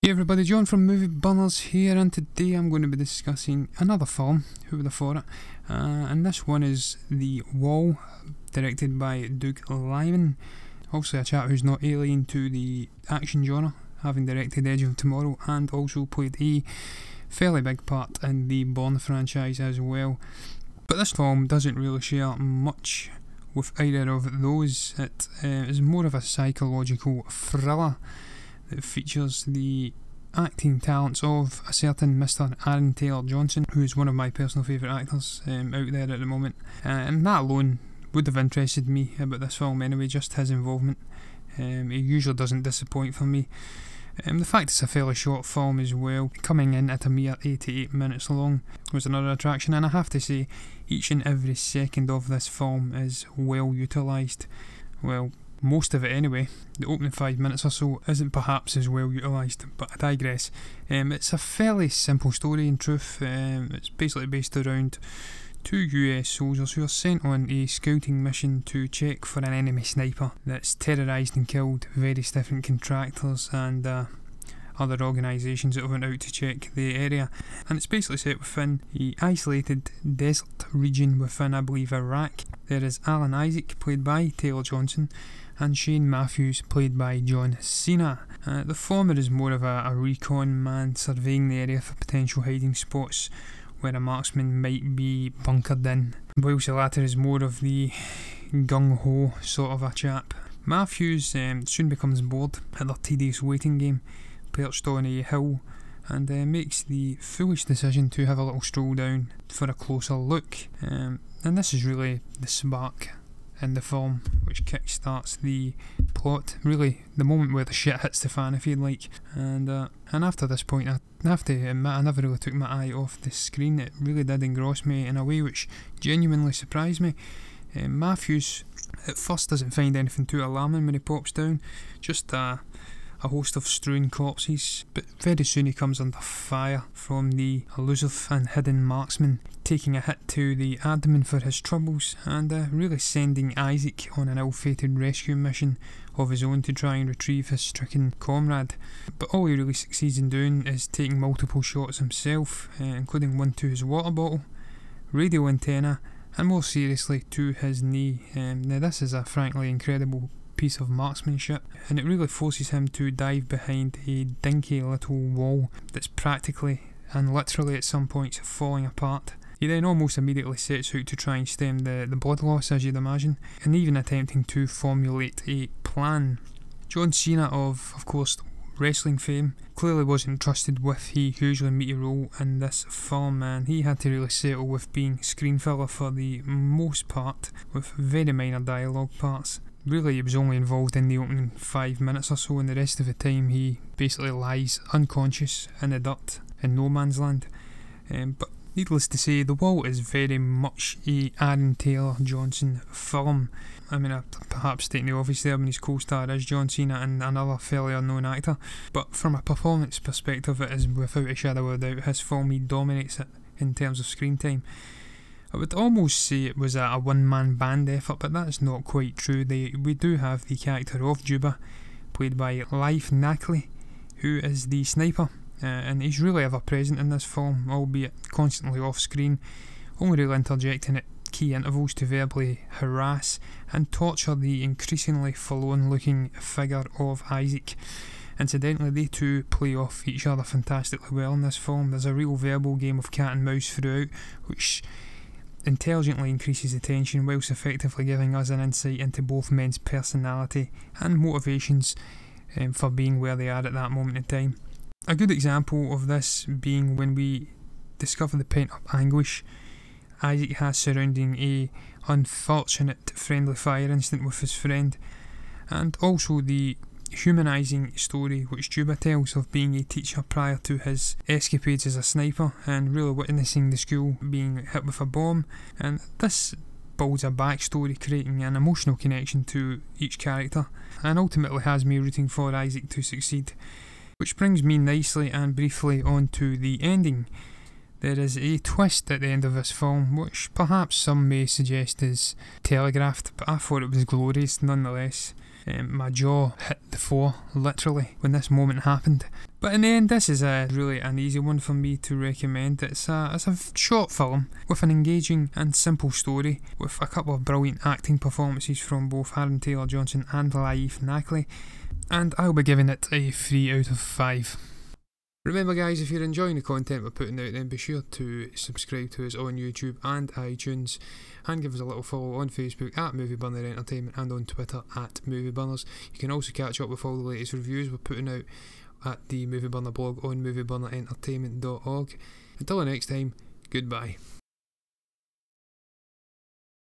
Hey everybody, John from Movie Burners here, and today I'm going to be discussing another film, who would have thought it, and this one is The Wall, directed by Doug Liman, also a chap who's not alien to the action genre, having directed Edge of Tomorrow and also played a fairly big part in the Bourne franchise as well. But this film doesn't really share much with either of those. It is more of a psychological thriller that features the acting talents of a certain Mr. Aaron Taylor-Johnson, who is one of my personal favourite actors out there at the moment. And that alone would have interested me about this film anyway, just his involvement. He usually doesn't disappoint for me. The fact it's a fairly short film as well, coming in at a mere 88 minutes long, was another attraction, and I have to say, each and every second of this film is well utilised. Well, most of it anyway. The opening 5 minutes or so isn't perhaps as well utilised, but I digress. It's a fairly simple story in truth. It's basically based around two US soldiers who are sent on a scouting mission to check for an enemy sniper that's terrorised and killed various different contractors and other organisations that went out to check the area. And it's basically set within an isolated desert region within, I believe, Iraq. There is Alan Isaac, played by Taylor-Johnson, and Shane Matthews, played by John Cena. The former is more of a recon man surveying the area for potential hiding spots where a marksman might be bunkered in, whilst the latter is more of the gung-ho sort of a chap. Matthews soon becomes bored at their tedious waiting game, perched on a hill, and makes the foolish decision to have a little stroll down for a closer look. And this is really the spark in the film which kickstarts the plot, really the moment where the shit hits the fan, if you'd like. And after this point, I have to admit, I never really took my eye off the screen. It really did engross me in a way which genuinely surprised me. Matthews at first doesn't find anything too alarming when he pops down, just a host of strewn corpses, but very soon he comes under fire from the elusive and hidden marksman, taking a hit to the abdomen for his troubles, and really sending Isaac on an ill-fated rescue mission of his own to try and retrieve his stricken comrade. But all he really succeeds in doing is taking multiple shots himself, including one to his water bottle, radio antenna, and more seriously to his knee. Now this is a frankly incredible piece of marksmanship, and it really forces him to dive behind a dinky little wall that's practically and literally at some points falling apart. He then almost immediately sets out to try and stem the blood loss, as you'd imagine, and even attempting to formulate a plan. John Cena, of course wrestling fame, clearly wasn't trusted with a hugely meaty role in this film, and he had to really settle with being screen filler for the most part, with very minor dialogue parts. Really, he was only involved in the opening 5 minutes or so, and the rest of the time he basically lies unconscious in the dirt in no man's land. But needless to say, The Wall is very much a Aaron Taylor-Johnson film. I mean, perhaps stating the obvious there when his co-star is John Cena and another fairly unknown actor, but from a performance perspective, it is without a shadow of a doubt his film. He dominates it in terms of screen time. I would almost say it was a one-man band effort, but that's not quite true. We do have the character of Juba, played by Laith Nakli, who is the sniper, and he's really ever present in this film, albeit constantly off-screen, only really interjecting at key intervals to verbally harass and torture the increasingly forlorn-looking figure of Isaac. Incidentally, they two play off each other fantastically well in this film. There's a real verbal game of cat and mouse throughout, which intelligently increases the tension whilst effectively giving us an insight into both men's personality and motivations for being where they are at that moment in time. A good example of this being when we discover the pent-up anguish Isaac has surrounding a unfortunate friendly fire incident with his friend, and also the humanising story which Juba tells of being a teacher prior to his escapades as a sniper, and really witnessing the school being hit with a bomb. And this builds a backstory, creating an emotional connection to each character, and ultimately has me rooting for Isaac to succeed. Which brings me nicely and briefly on to the ending. There is a twist at the end of this film, which perhaps some may suggest is telegraphed, but I thought it was glorious nonetheless. My jaw hit the floor, literally, when this moment happened. But in the end, this is really an easy one for me to recommend. It's a short film with an engaging and simple story, with a couple of brilliant acting performances from both Aaron Taylor-Johnson and Laith Nakli, and I'll be giving it a 3 out of 5. Remember guys, if you're enjoying the content we're putting out, then be sure to subscribe to us on YouTube and iTunes, and give us a little follow on Facebook at Movie Burner Entertainment and on Twitter at Movie Burners. You can also catch up with all the latest reviews we're putting out at the Movie Burner blog on movieburnerentertainment.org. Until the next time, goodbye.